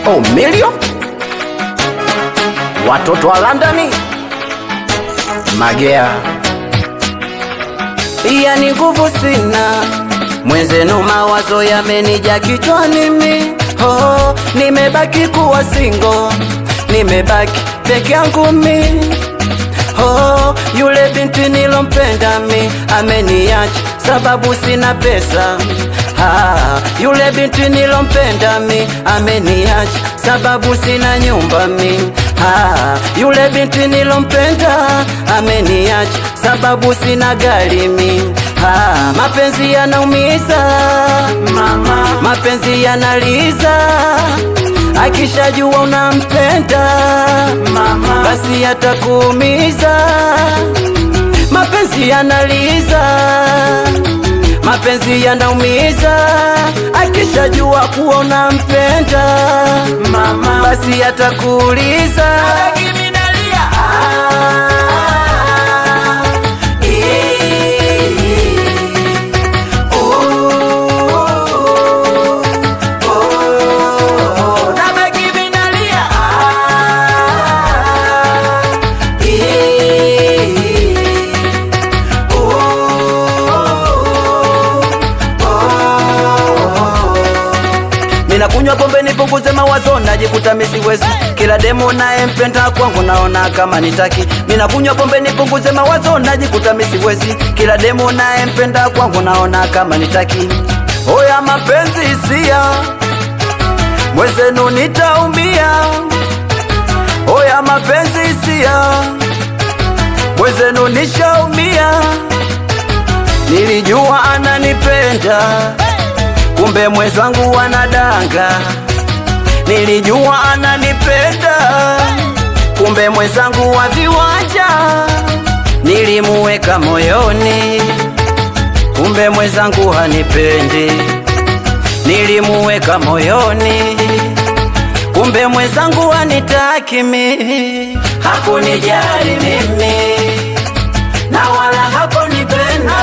Oh, Milio, watoto wa Londoni, Magea. Yani nguvu sina, mwenzenu mawazo yamenija kichwani mi. Oh, nimebaki kuwa single, nimebaki peke yangu mi. Oh, yule binti nilompenda mi ameniacha sababu sina pesa. Yule binti nilompenda mi ameniacha sababu sina nyumba mi. Yule binti nilompenda ameniacha sababu sina gari mi. Mapenzi yanaumiza mama, mapenzi yanaliza. Akishajua unampenda mama, basi atakuumiza. Mapenzi yanaliza, mapenzi yanaumiza. Akishajua kuwa unampenda mama, basi atakuuliza. Ninakunywa pombe nipunguze mawazo, najikuta mimi siwezi. Kila demo naye mpenda kwangu naona kama nitaki. Ninakunywa pombe nipunguze mawazo, najikuta mimi siwezi. Kila demo naye mpenda kwangu naona kama nitaki. Oya mapenzi hisia, mwenzenu nitaumia. Oya mapenzi hisia, mwenzenu nishaumia. Nilijua ananipenda, kumbe mwenzangu anadanga. Nilijua ananipenda, kumbe mwenzangu wa viwanja. Nilimuweka moyoni, kumbe mwenzangu hanipendi. Nilimuweka moyoni, kumbe mwenzangu hanitaki mimi. Hakunijali mimi na wala hakunipenda.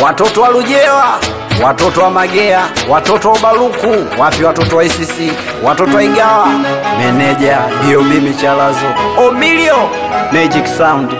Watoto wa Lujewa, watoto wa Magea, watoto wa Baruku, wapi watoto wa ICC, watoto wa Igawa, meneja Dio Bimi Chalazo, Omilio, Magic Sound.